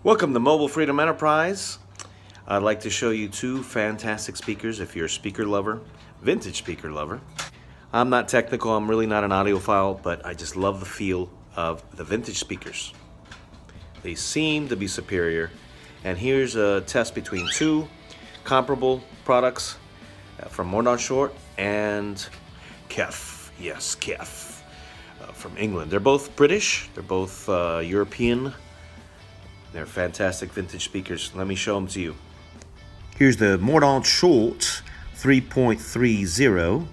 Welcome to Mobile Freedom Enterprise. I'd like to show you two fantastic speakers if you're a speaker lover, vintage speaker lover. I'm not technical, I'm really not an audiophile, but I just love the feel of the vintage speakers. They seem to be superior. And here's a test between two comparable products from Mordaunt-Short and KEF. Yes, KEF from England. They're both British, they're both European. They're fantastic vintage speakers. Let me show them to you. Here's the Mordaunt-Short 3.30.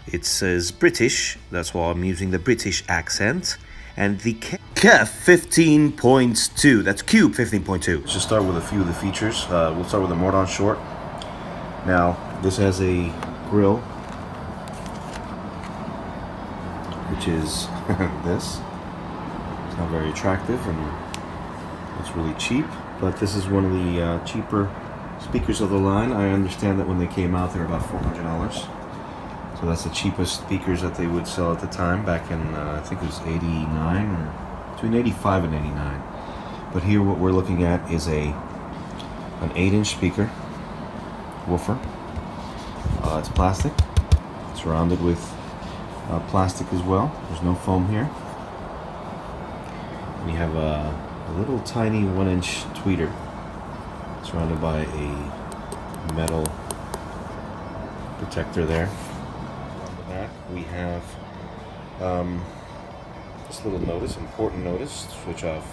It says British, that's why I'm using the British accent. And the KEF 15.2, that's Cube 15.2. Let's just start with a few of the features. We'll start with the Mordaunt-Short. Now, this has a grill, which is this. It's not very attractive and it's really cheap, but this is one of the cheaper speakers of the line. I understand that when they came out, they were about $400. So that's the cheapest speakers that they would sell at the time, back in, I think it was 89, or between 85 and 89. But here what we're looking at is an 8-inch speaker, woofer. It's plastic, surrounded with plastic as well. There's no foam here. And you have a little tiny 1-inch tweeter surrounded by a metal protector there. On the back we have this little notice, important notice, switch off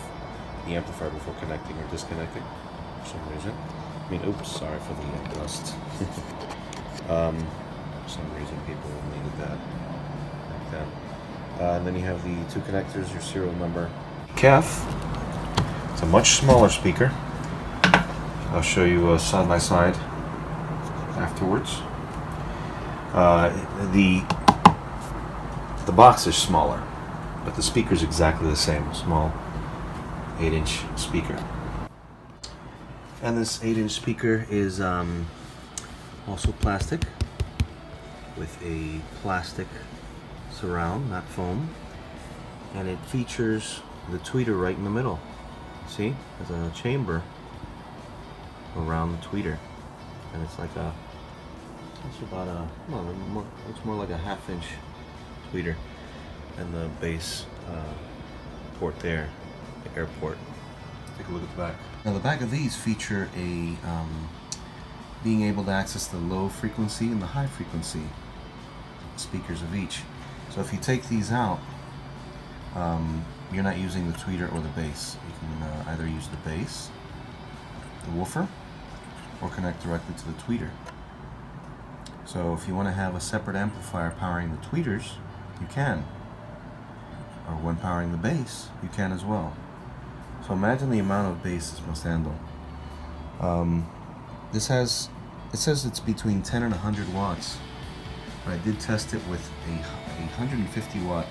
the amplifier before connecting or disconnecting for some reason. I mean, oops, sorry for the dust. For some reason people needed that back then. And then you have the two connectors, your serial number. KEF. It's a much smaller speaker. I'll show you side by side afterwards. The box is smaller, but the speaker is exactly the same. Small 8-inch speaker. And this 8-inch speaker is also plastic, with a plastic surround, not foam, and it features the tweeter right in the middle. See, there's a chamber around the tweeter, and it's like it's about looks more like a 1/2-inch tweeter, and the bass port there, the air port. Take a look at the back. Now the back of these feature a being able to access the low frequency and the high frequency speakers of each. So if you take these out, you're not using the tweeter or the bass. You can either use the bass, the woofer, or connect directly to the tweeter. So if you want to have a separate amplifier powering the tweeters, you can. Or when powering the bass, you can as well. So imagine the amount of bass this must handle. It says it's between 10 and 100 watts. But I did test it with a 150 watt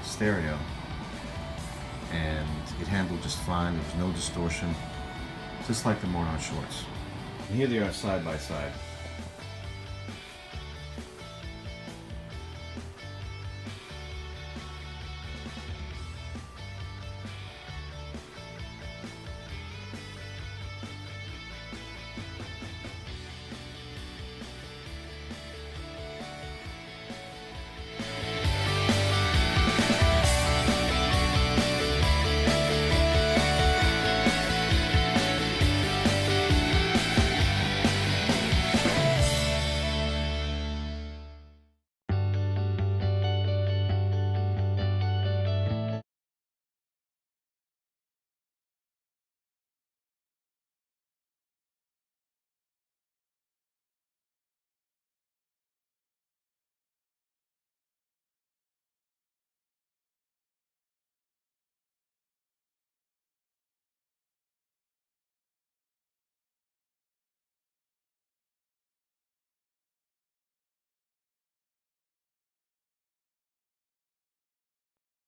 stereo, and it handled just fine. There was no distortion, just like the Mordaunt-Shorts. And here they are side by side.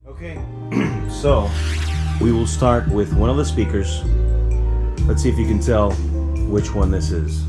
Okay, so we will start with one of the speakers. Let's see if you can tell which one this is.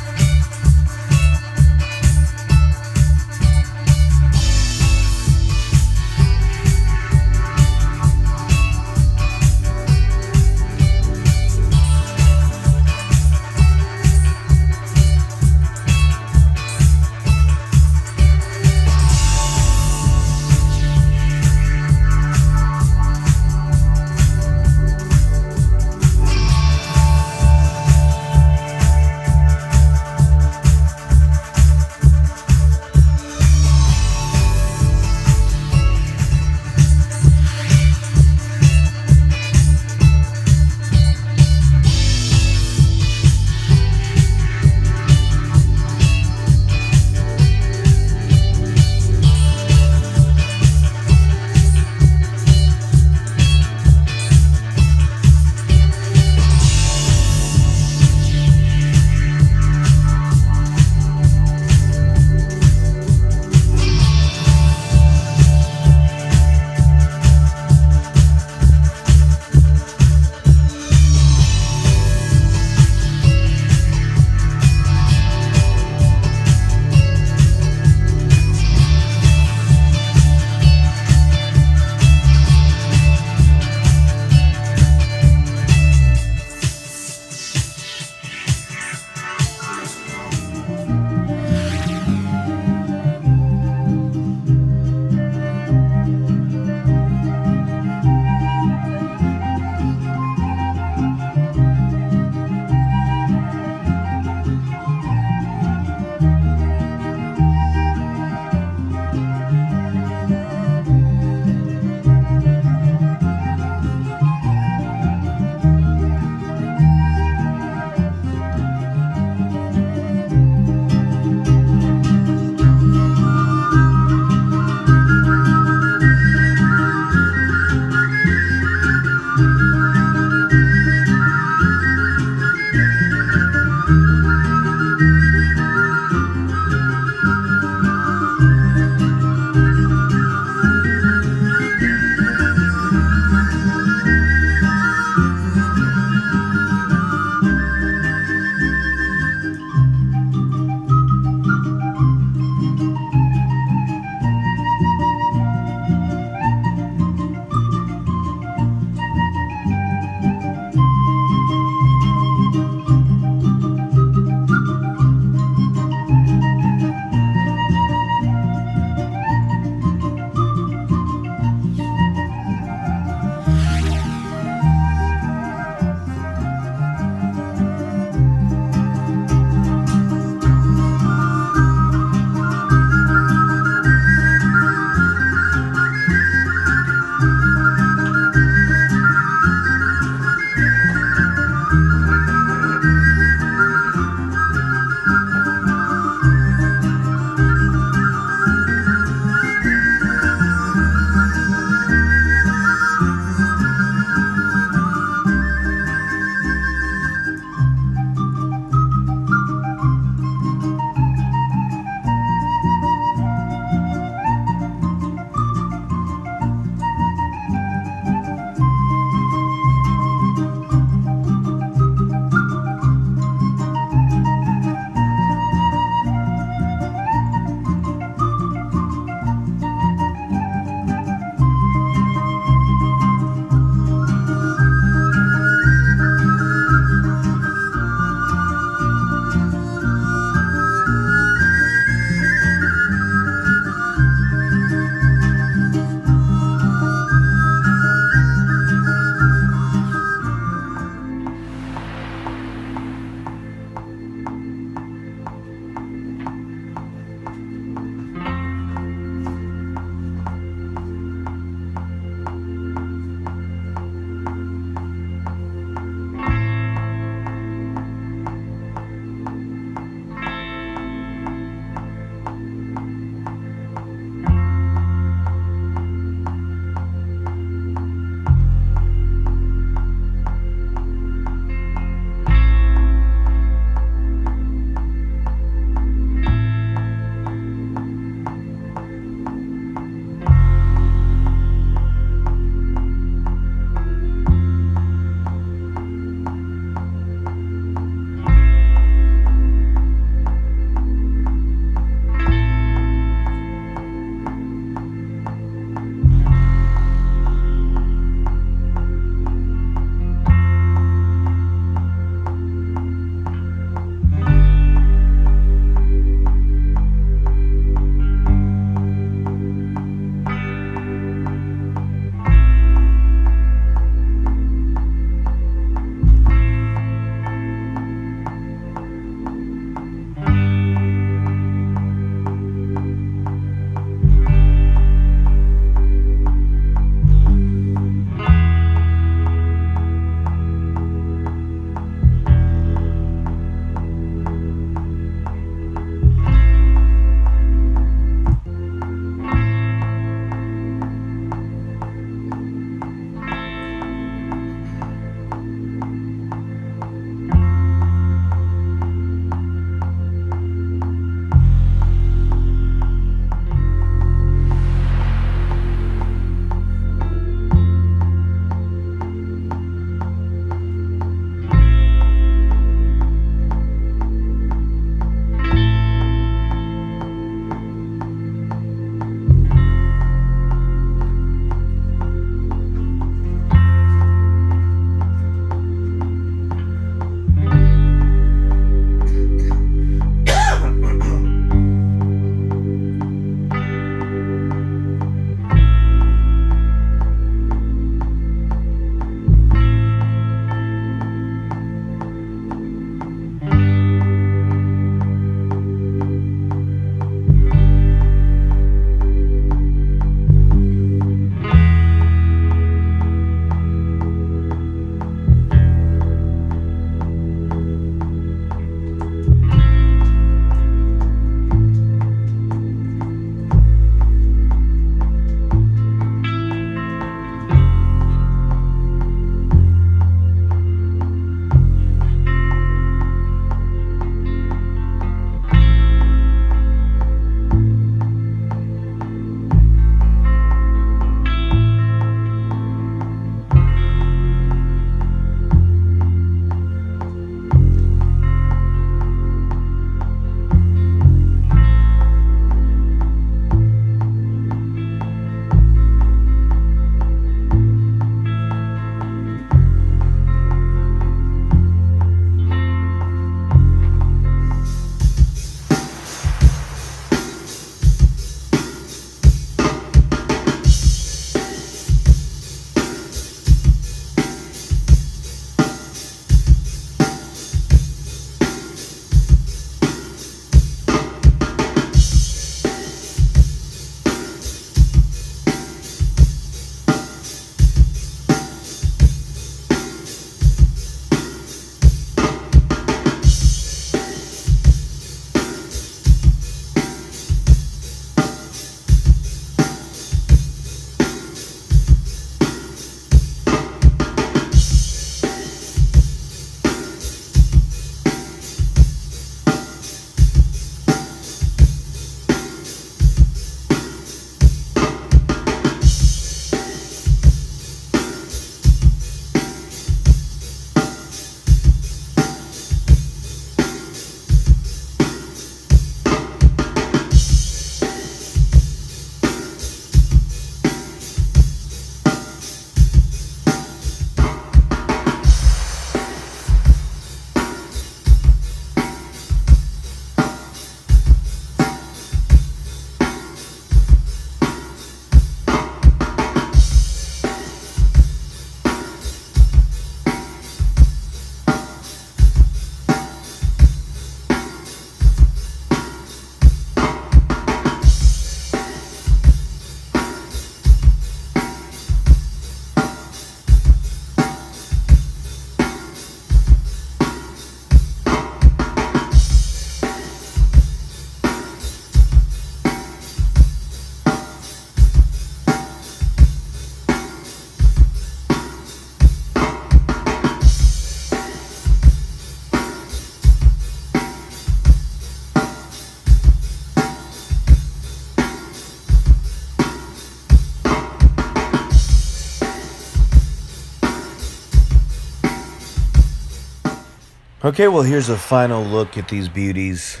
Okay, well, here's a final look at these beauties.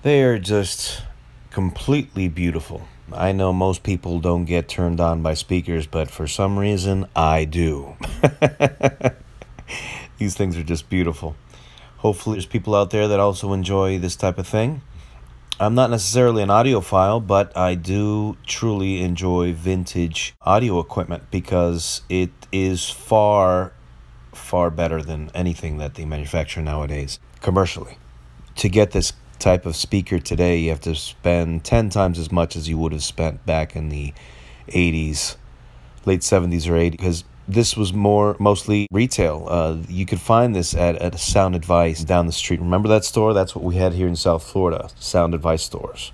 They are just completely beautiful. I know most people don't get turned on by speakers, but for some reason, I do. These things are just beautiful. Hopefully there's people out there that also enjoy this type of thing. I'm not necessarily an audiophile, but I do truly enjoy vintage audio equipment because it is far better than anything that they manufacture nowadays commercially. To get this type of speaker today, you have to spend 10 times as much as you would have spent back in the 80s, late 70s or 80s, because this was mostly retail. You could find this at a Sound Advice down the street. Remember that store? That's what we had here in South Florida, Sound Advice stores.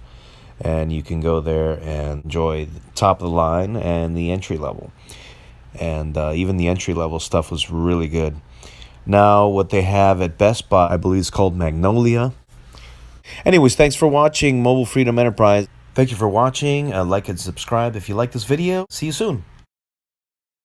And you can go there and enjoy the top of the line and the entry level. And even the entry level stuff was really good. Now what they have at Best Buy, I believe, is called Magnolia. Anyways, thanks for watching Mobile Freedom Enterprise. Thank you for watching. Like and subscribe if you like this video. See you soon.